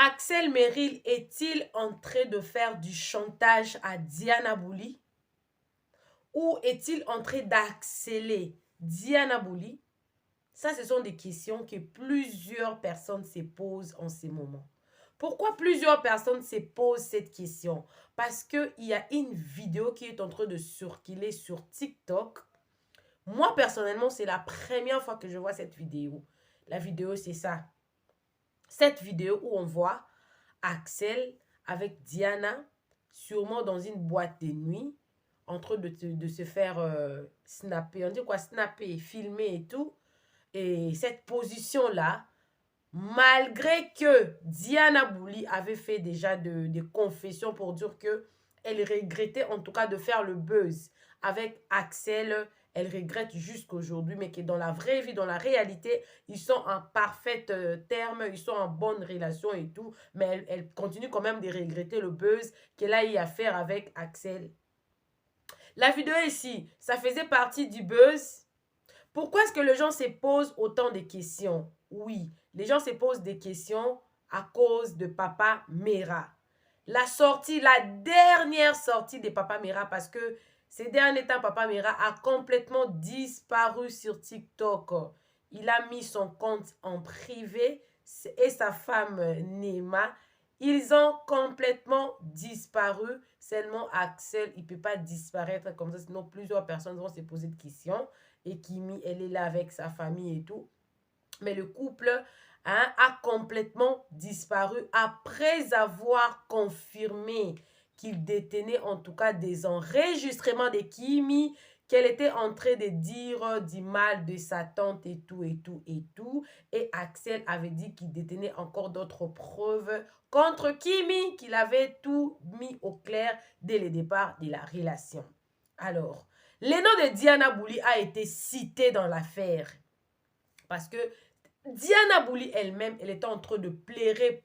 Axel Merrill est-il en train de faire du chantage à Diana Bouli? Ou est-il en train d'accélérer Diana Bouli? Ça, ce sont des questions que plusieurs personnes se posent en ce moment. Pourquoi plusieurs personnes se posent cette question? Parce qu'il y a une vidéo qui est en train de circuler sur TikTok. Moi, personnellement, c'est la première fois que je vois cette vidéo. La vidéo, c'est ça. Cette vidéo où on voit Axel avec Diana, sûrement dans une boîte de nuit, en train de se faire snapper. On dit quoi? Snapper, filmer et tout. Et cette position-là, malgré que Diana Bouli avait fait déjà des confessions pour dire que elle regrettait en tout cas de faire le buzz avec Axel. Elle regrette jusqu'aujourd'hui, mais que dans la vraie vie, dans la réalité, ils sont en parfait terme, ils sont en bonne relation et tout. Mais elle continue quand même de regretter le buzz qu'elle a eu à faire avec Axel. La vidéo ici, ça faisait partie du buzz. Pourquoi est-ce que les gens se posent autant de questions? Oui, les gens se posent des questions à cause de Papa Mera. La sortie, la dernière sortie de Papa Mera, parce que ces derniers temps, Papa Mera a complètement disparu sur TikTok. Il a mis son compte en privé et sa femme Nema. Ils ont complètement disparu. Seulement Axel, il ne peut pas disparaître comme ça, sinon plusieurs personnes vont se poser des questions. Et Kimi, elle est là avec sa famille et tout. Mais le couple a complètement disparu après avoir confirmé qu'il détenait en tout cas des enregistrements de Kimi, qu'elle était en train de dire du mal de sa tante et tout, et tout, et tout. Et Axel avait dit qu'il détenait encore d'autres preuves contre Kimi, qu'il avait tout mis au clair dès le départ de la relation. Alors, le nom de Diana Bouli a été cité dans l'affaire parce que Diana Bouli elle-même, elle était en train de plairer.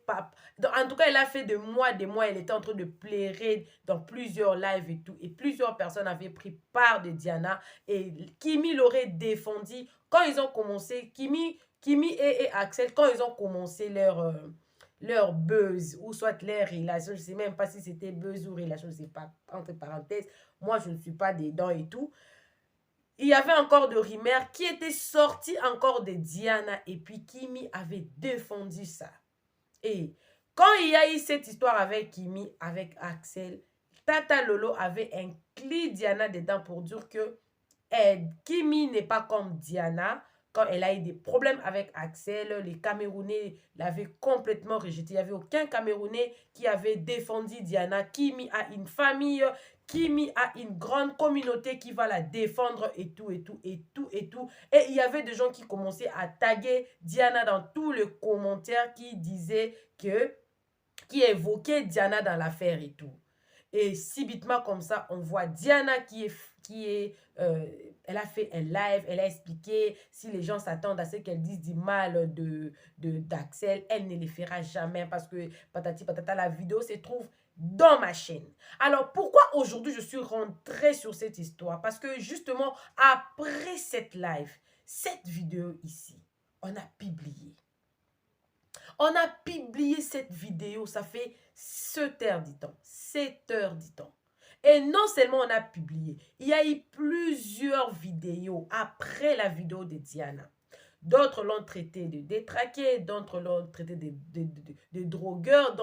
En tout cas, elle a fait des mois, elle était en train de plairer dans plusieurs lives et tout. Et plusieurs personnes avaient pris part de Diana. Et Kimi l'aurait défendu quand ils ont commencé. Kimi et Axel, quand ils ont commencé leur buzz, ou soit leur relation, je ne sais même pas si c'était buzz ou relation, je ne sais pas, entre parenthèses. Moi, je ne suis pas dedans et tout. Il y avait encore de rumeurs qui étaient sorties encore de Diana et puis Kimi avait défendu ça. Et quand il y a eu cette histoire avec Kimi, avec Axel, Tata Lolo avait inclus Diana dedans pour dire que Kimi n'est pas comme Diana. Quand elle a eu des problèmes avec Axel, les Camerounais l'avaient complètement rejeté. Il n'y avait aucun Camerounais qui avait défendu Diana. Kimi a une famille, Kimi a une grande communauté qui va la défendre et tout, et tout, et tout, et tout. Et il y avait des gens qui commençaient à taguer Diana dans tous les commentaires qui disaient que, qui évoquaient Diana dans l'affaire et tout. Et subitement comme ça, on voit Diana elle a fait un live, elle a expliqué si les gens s'attendent à ce qu'elle dise du mal d'Axel, elle ne le fera jamais parce que patati patata, la vidéo se trouve dans ma chaîne. Alors, pourquoi aujourd'hui je suis rentrée sur cette histoire? Parce que justement, après cette live, cette vidéo ici, on a publié. On a publié cette vidéo, ça fait 7 heures du temps. 7 heures du temps. Et non seulement on a publié, il y a eu plusieurs vidéos après la vidéo de Diana. D'autres l'ont traité de détraqué, d'autres l'ont traité de drogueur,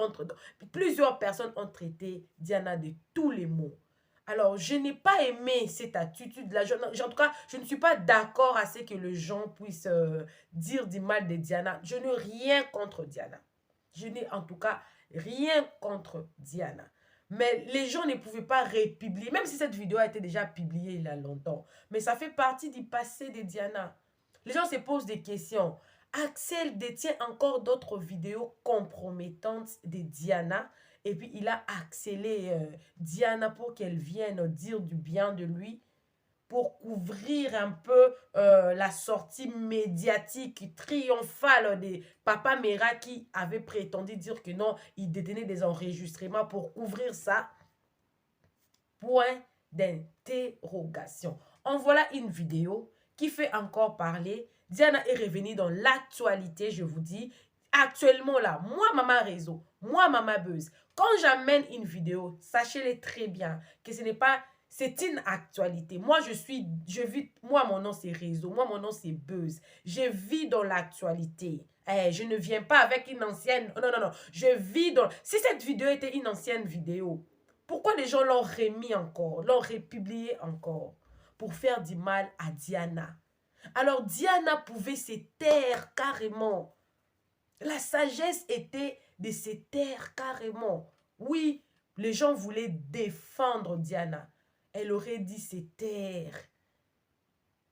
plusieurs personnes ont traité Diana de tous les mots. Alors, je n'ai pas aimé cette attitude-là. En tout cas, je ne suis pas d'accord à ce que les gens puissent dire du mal de Diana. Je n'ai rien contre Diana. Je n'ai en tout cas rien contre Diana. Mais les gens ne pouvaient pas républier, même si cette vidéo a été déjà publiée il y a longtemps. Mais ça fait partie du passé de Diana. Les gens se posent des questions. Axel détient encore d'autres vidéos compromettantes de Diana. Et puis, il a accéléré Diana pour qu'elle vienne dire du bien de lui, pour couvrir un peu la sortie médiatique triomphale de Papa Mera qui avait prétendu dire que non, il détenait des enregistrements pour couvrir ça. Point d'interrogation. En voilà une vidéo qui fait encore parler. Diana est revenue dans l'actualité, je vous dis. Actuellement là, moi, Maman Réseau, moi, Maman Buzz, quand j'amène une vidéo, sachez-le très bien que ce n'est pas, c'est une actualité. Moi, je vis, moi, mon nom c'est Réseau, moi, mon nom c'est Buzz. Je vis dans l'actualité. Je ne viens pas avec une ancienne, non, non, non, je vis dans, si cette vidéo était une ancienne vidéo, pourquoi les gens l'ont remis encore, l'ont republié encore pour faire du mal à Diana? Alors, Diana pouvait se taire carrément. La sagesse était de se taire carrément. Oui, les gens voulaient défendre Diana. Elle aurait dit se taire.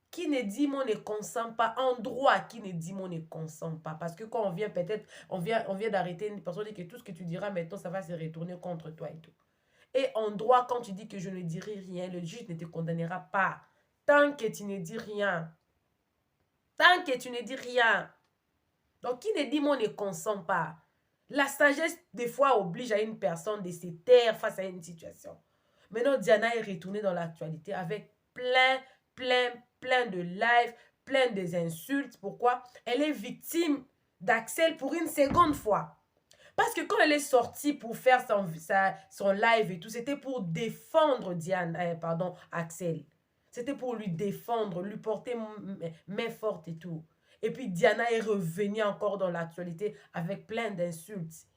Qui ne dit mon ne consent pas, en droit, qui ne dit mon ne consent pas. Parce que quand on vient peut-être, on vient d'arrêter une personne et que tout ce que tu diras maintenant, ça va se retourner contre toi et tout. Et en droit, quand tu dis que je ne dirai rien, le juge ne te condamnera pas. Tant que tu ne dis rien. Tant que tu ne dis rien. Donc, qui ne dit moi ne consent pas? La sagesse, des fois, oblige à une personne de se taire face à une situation. Maintenant, Diana est retournée dans l'actualité avec plein de lives, plein des insultes. Pourquoi? Elle est victime d'Axel pour une seconde fois. Parce que quand elle est sortie pour faire son live et tout, c'était pour défendre Axel. C'était pour lui défendre, lui porter main forte et tout. Et puis Diana est revenue encore dans l'actualité avec plein d'insultes.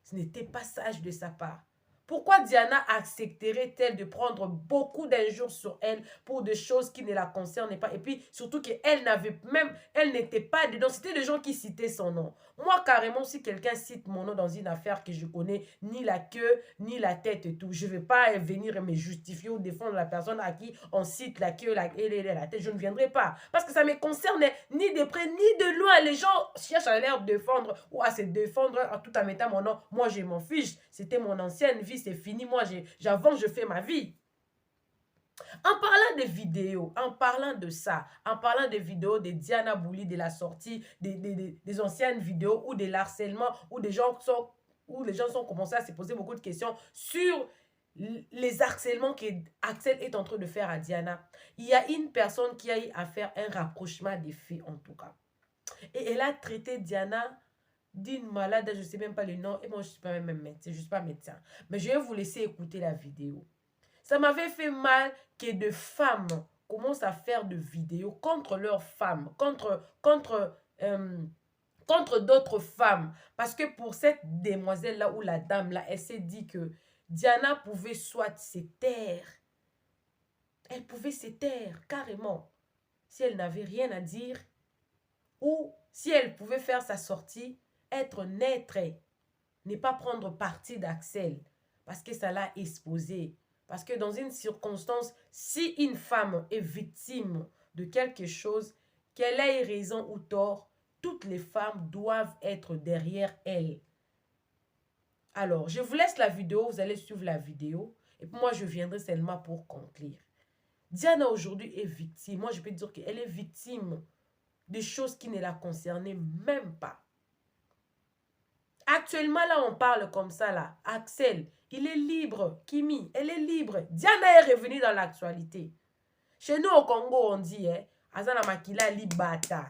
Ce n'était pas sage de sa part. Pourquoi Diana accepterait-elle de prendre beaucoup d'injures sur elle pour des choses qui ne la concernaient pas? Et puis, surtout qu'elle n'avait même, elle n'était pas dedans. C'était des gens qui citaient son nom. Moi, carrément, si quelqu'un cite mon nom dans une affaire que je connais, ni la queue, ni la tête et tout, je ne vais pas venir me justifier ou défendre la personne à qui on cite la queue, la tête. Je ne viendrai pas. Parce que ça ne me concerne ni de près, ni de loin. Les gens cherchent à l'air défendre ou à se défendre tout en mettant mon nom. Moi, je m'en fiche. C'était mon ancienne vie. C'est fini, moi j'avance, je fais ma vie. En parlant des vidéos, en parlant de ça, en parlant des vidéos de Diana Bouli, de la sortie, des anciennes vidéos ou de l'harcèlement, où les gens sont commencés à se poser beaucoup de questions sur les harcèlements qu'Axel est en train de faire à Diana. Il y a une personne qui a eu à faire un rapprochement des faits en tout cas. Et elle a traité Diana d'une malade, je ne sais même pas le nom, et moi je ne suis pas même médecin, je ne suis pas médecin. Mais je vais vous laisser écouter la vidéo. Ça m'avait fait mal que des femmes commencent à faire des vidéos contre leurs femmes, contre d'autres femmes. Parce que pour cette demoiselle-là ou la dame-là, elle s'est dit que Diana pouvait soit se taire. Elle pouvait se taire carrément si elle n'avait rien à dire ou si elle pouvait faire sa sortie, être neutre, ne pas prendre parti d'Axel parce que ça l'a exposé. Parce que dans une circonstance, si une femme est victime de quelque chose, qu'elle ait raison ou tort, toutes les femmes doivent être derrière elle. Alors, je vous laisse la vidéo, vous allez suivre la vidéo. Et puis moi, je viendrai seulement pour conclure. Diana aujourd'hui est victime. Moi, je peux dire qu'elle est victime des choses qui ne la concernaient même pas. Actuellement, là, on parle comme ça, là. Axel, il est libre. Kimi, elle est libre. Diana est revenue dans l'actualité. Chez nous, au Congo, on dit, Azana Makila Libata.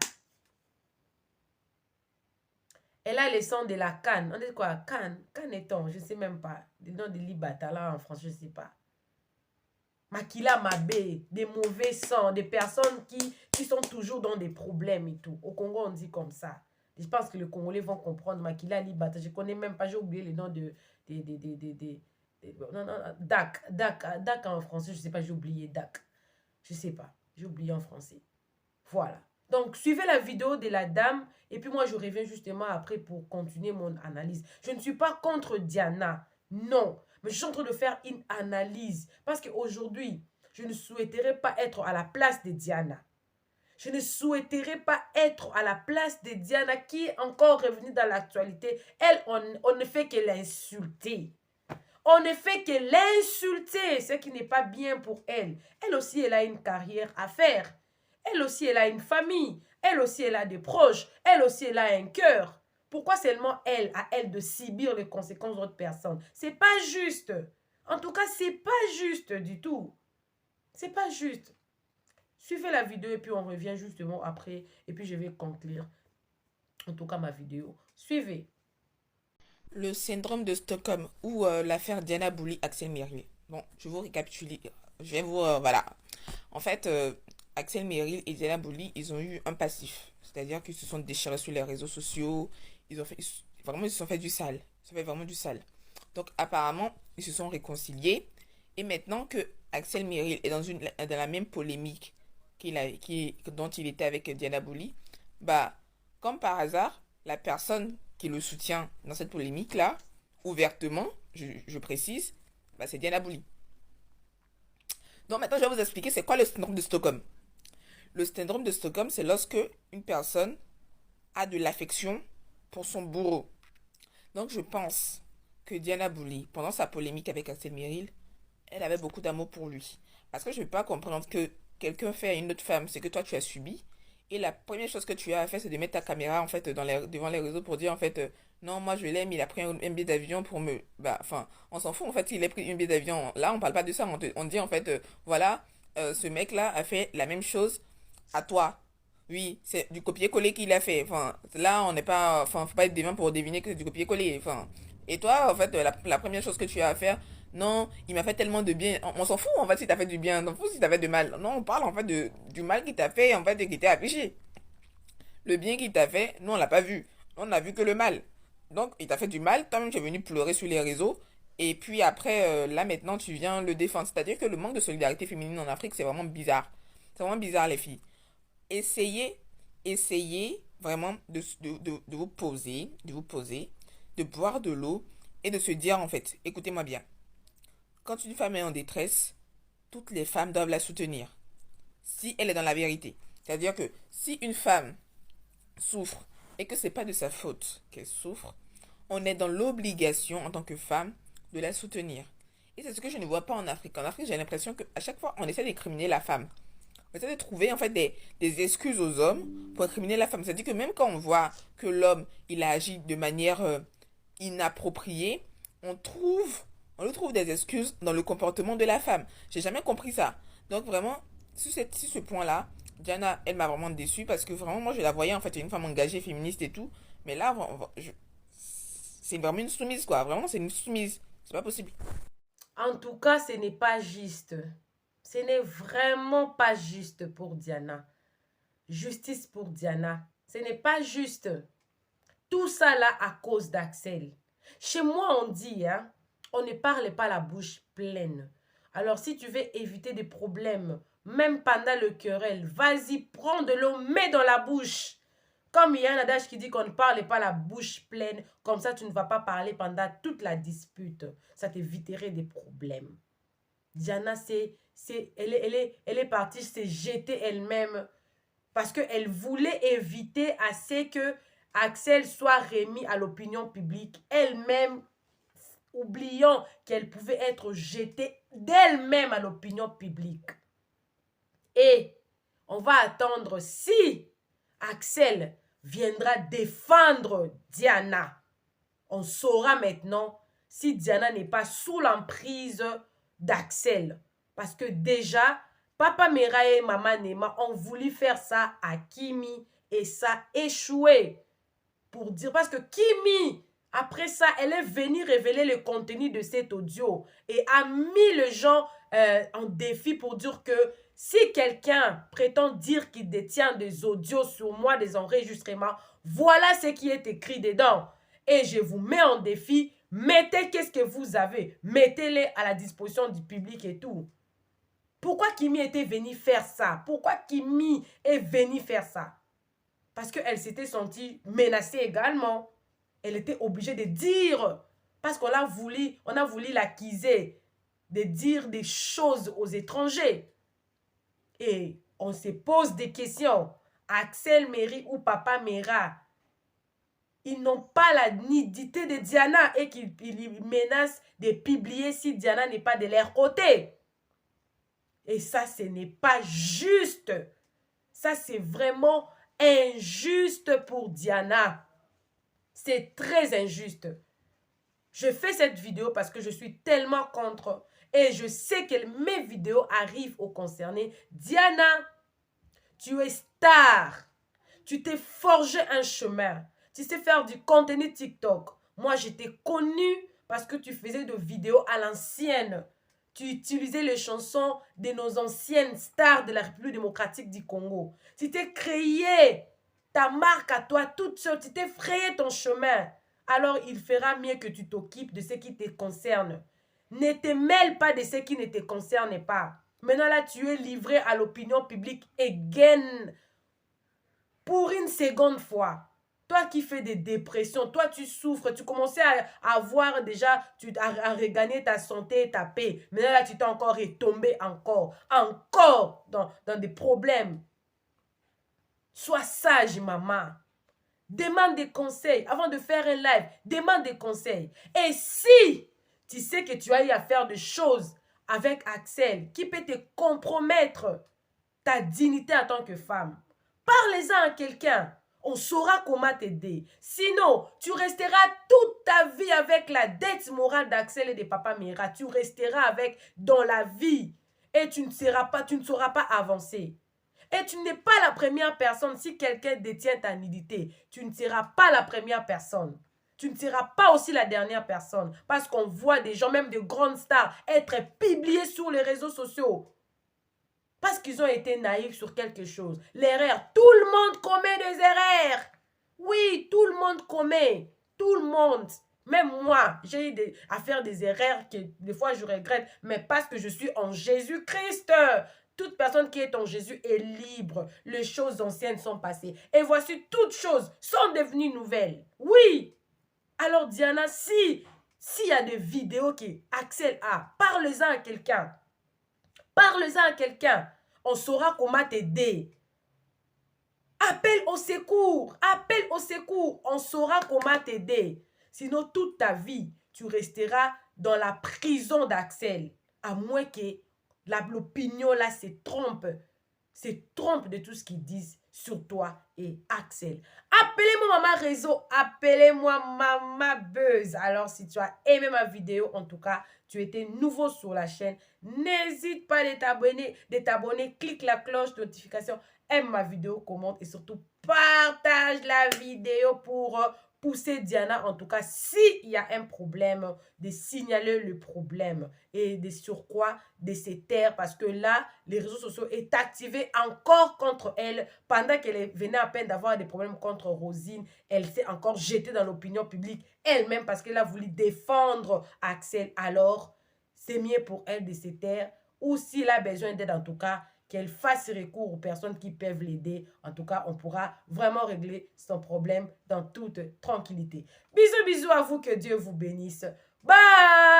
Elle a le son de la canne. On dit quoi? Canne. Canne est-on? Je ne sais même pas. Le nom de Libata, là, en français, je ne sais pas. Makila Mabé, des mauvais sons, des personnes qui sont toujours dans des problèmes et tout. Au Congo, on dit comme ça. Je pense que les Congolais vont comprendre. Makila Libata, je ne connais même pas, j'ai oublié le nom non, Dak en français, je ne sais pas, j'ai oublié Dak. Je ne sais pas, j'ai oublié en français. Voilà. Donc, suivez la vidéo de la dame et puis moi, je reviens justement après pour continuer mon analyse. Je ne suis pas contre Diana, non. Mais je suis en train de faire une analyse parce qu'aujourd'hui, je ne souhaiterais pas être à la place de Diana. Je ne souhaiterais pas être à la place de Diana qui est encore revenue dans l'actualité. Elle, on ne fait que l'insulter. On ne fait que l'insulter, ce qui n'est pas bien pour elle. Elle aussi, elle a une carrière à faire. Elle aussi, elle a une famille. Elle aussi, elle a des proches. Elle aussi, elle a un cœur. Pourquoi seulement elle, à elle de subir les conséquences d'autres personnes? C'est pas juste. En tout cas, c'est pas juste du tout. C'est pas juste. Suivez la vidéo et puis on revient justement après. Et puis je vais conclure, en tout cas ma vidéo, Suivez. Le syndrome de Stockholm ou l'affaire Diana Bouli, Axel Merrill. Bon, je vais vous récapituler. Je vais vous... voilà. En fait, Axel Merrill et Diana Bouli, ils ont eu un passif. C'est-à-dire qu'ils se sont déchirés sur les réseaux sociaux. Vraiment, ils se sont fait du sale. Ils se sont fait vraiment du sale. Donc, apparemment, ils se sont réconciliés. Et maintenant que Axel Merrill est dans la même polémique dont il était avec Diana Bouli, bah, comme par hasard, la personne qui le soutient dans cette polémique-là, ouvertement, je précise, bah, c'est Diana Bouli. Donc maintenant, je vais vous expliquer c'est quoi le syndrome de Stockholm. Le syndrome de Stockholm, c'est lorsque une personne a de l'affection pour son bourreau. Donc je pense que Diana Bouli, pendant sa polémique avec Axel Merrill, elle avait beaucoup d'amour pour lui. Parce que je ne peux pas comprendre que quelqu'un fait à une autre femme ce que toi tu as subi. Et la première chose que tu as à faire, c'est de mettre ta caméra en fait devant les réseaux pour dire en fait non, moi je l'aime, il a pris un billet d'avion pour me. Bah, enfin, on s'en fout en fait, il a pris un billet d'avion. Là, on parle pas de ça, on dit en fait voilà, ce mec-là a fait la même chose à toi. Oui, c'est du copier-coller qu'il a fait. Enfin, là, on n'est pas. Enfin, faut pas être devin pour deviner que c'est du copier-coller. Enfin, et toi, en fait, la première chose que tu as à faire, non, il m'a fait tellement de bien. On s'en fout, en fait, si t'as fait du bien. On s'en fout si t'as fait du mal. Non, on parle, en fait, du mal qu'il t'a fait, en fait, et qui t'est affiché. Le bien qu'il t'a fait, nous, on l'a pas vu. On n'a vu que le mal. Donc, il t'a fait du mal. Toi-même, tu es venu pleurer sur les réseaux. Et puis après, là, maintenant, tu viens le défendre. C'est-à-dire que le manque de solidarité féminine en Afrique, c'est vraiment bizarre. C'est vraiment bizarre, les filles. Essayez, essayez vraiment de vous poser, de boire de l'eau et de se dire, en fait, écoutez-moi bien. Quand une femme est en détresse, toutes les femmes doivent la soutenir. Si elle est dans la vérité. C'est-à-dire que si une femme souffre et que c'est pas de sa faute qu'elle souffre, on est dans l'obligation en tant que femme de la soutenir. Et c'est ce que je ne vois pas en Afrique. En Afrique, j'ai l'impression qu'à chaque fois, on essaie d'incriminer la femme. On essaie de trouver en fait des excuses aux hommes pour incriminer la femme. C'est-à-dire que même quand on voit que l'homme, il a agi de manière inappropriée, on trouve, on lui trouve des excuses dans le comportement de la femme. J'ai jamais compris ça. Donc vraiment, sur ce point-là, Diana, elle m'a vraiment déçue parce que vraiment, moi, je la voyais en fait une femme engagée, féministe et tout. Mais là, c'est vraiment une soumise, quoi. Vraiment, c'est une soumise. C'est pas possible. En tout cas, ce n'est pas juste. Ce n'est vraiment pas juste pour Diana. Justice pour Diana. Ce n'est pas juste. Tout ça là à cause d'Axel. Chez moi, on dit, hein, on ne parle pas la bouche pleine. Alors, si tu veux éviter des problèmes, même pendant le querelle, vas-y, prends de l'eau, mets dans la bouche. Comme il y a un adage qui dit qu'on ne parle pas la bouche pleine, comme ça tu ne vas pas parler pendant toute la dispute. Ça t'éviterait des problèmes. Diana, elle est partie se jeter elle-même parce qu'elle voulait éviter assez que Axel soit remis à l'opinion publique. Elle-même, oubliant qu'elle pouvait être jetée d'elle-même à l'opinion publique. Et on va attendre si Axel viendra défendre Diana. On saura maintenant si Diana n'est pas sous l'emprise d'Axel. Parce que déjà, Papa Mera et Maman Nema ont voulu faire ça à Kimi et ça a échoué. Pour dire, parce que Kimi, après ça, elle est venue révéler le contenu de cet audio et a mis les gens en défi pour dire que si quelqu'un prétend dire qu'il détient des audios sur moi, des enregistrements, voilà ce qui est écrit dedans. Et je vous mets en défi, mettez qu'est-ce que vous avez, mettez-les à la disposition du public et tout. Pourquoi Kimi était venue faire ça? Pourquoi Kimi est venue faire ça? Parce qu'elle s'était sentie menacée également. Elle était obligée de dire, parce on a voulu l'accuser de dire des choses aux étrangers. Et on se pose des questions. Axel Merrill ou Papa Mera, ils n'ont pas la nudité de Diana et qu'ils menacent de publier si Diana n'est pas de leur côté. Et ça, ce n'est pas juste. Ça, c'est vraiment injuste pour Diana. C'est très injuste. Je fais cette vidéo parce que je suis tellement contre et je sais que mes vidéos arrivent aux concernés. Diana, tu es star. Tu t'es forgé un chemin. Tu sais faire du contenu TikTok. Moi, je t'ai connu parce que tu faisais de vidéos à l'ancienne. Tu utilisais les chansons de nos anciennes stars de la République démocratique du Congo. Tu t'es créé ta marque à toi toute seule. Tu t'es frayé ton chemin. Alors, il fera mieux que tu t'occupes de ce qui te concerne. Ne te mêle pas de ce qui ne te concerne pas. Maintenant, là, tu es livré à l'opinion publique again. Pour une seconde fois. Toi qui fais des dépressions, toi tu souffres, tu commençais à avoir déjà, à regagner ta santé et ta paix. Maintenant là, tu t'es encore retombé encore dans des problèmes. Sois sage, maman. Demande des conseils. Avant de faire un live, demande des conseils. Et si tu sais que tu as eu à faire des choses avec Axel qui peut te compromettre ta dignité en tant que femme, parlez-en à quelqu'un. On saura comment t'aider. Sinon, tu resteras toute ta vie avec la dette morale d'Axel et de Papa Mira. Tu resteras avec dans la vie. Et tu ne sauras pas avancer. Et tu n'es pas la première personne. Si quelqu'un détient ta nudité, tu ne seras pas la première personne. Tu ne seras pas aussi la dernière personne. Parce qu'on voit des gens, même de grandes stars, être publiés sur les réseaux sociaux. Parce qu'ils ont été naïfs sur quelque chose. L'erreur, tout le monde commet des erreurs. Oui, tout le monde commet. Tout le monde. Même moi, j'ai eu à faire des erreurs que des fois je regrette. Mais parce que je suis en Jésus-Christ. Toute personne qui est en Jésus est libre. Les choses anciennes sont passées. Et voici, toutes choses sont devenues nouvelles. Oui. Alors Diana, s'il y a des vidéos qui Axel a, parlez-en à quelqu'un. Parle-en à quelqu'un. On saura comment t'aider. Appelle au secours. Appelle au secours. On saura comment t'aider. Sinon, toute ta vie, tu resteras dans la prison d'Axel. À moins que l'opinion là se trompe. Se trompe de tout ce qu'ils disent sur toi et Axel. Appelez-moi Maman Réseau. Appelez-moi Maman Buzz. Alors, si tu as aimé ma vidéo, en tout cas, tu étais nouveau sur la chaîne, n'hésite pas de t'abonner, clique la cloche de notification, aime ma vidéo, commente et surtout partage la vidéo pour pousser Diana, en tout cas, s'il y a un problème, de signaler le problème et de surcroît de se taire parce que là, les réseaux sociaux est activé encore contre elle pendant qu'elle venait à peine d'avoir des problèmes contre Rosine. Elle s'est encore jetée dans l'opinion publique elle-même parce qu'elle a voulu défendre Axel. Alors, c'est mieux pour elle de se taire ou s'il a besoin d'aide, en tout cas, qu'elle fasse recours aux personnes qui peuvent l'aider. En tout cas, on pourra vraiment régler son problème dans toute tranquillité. Bisous, bisous à vous, que Dieu vous bénisse. Bye!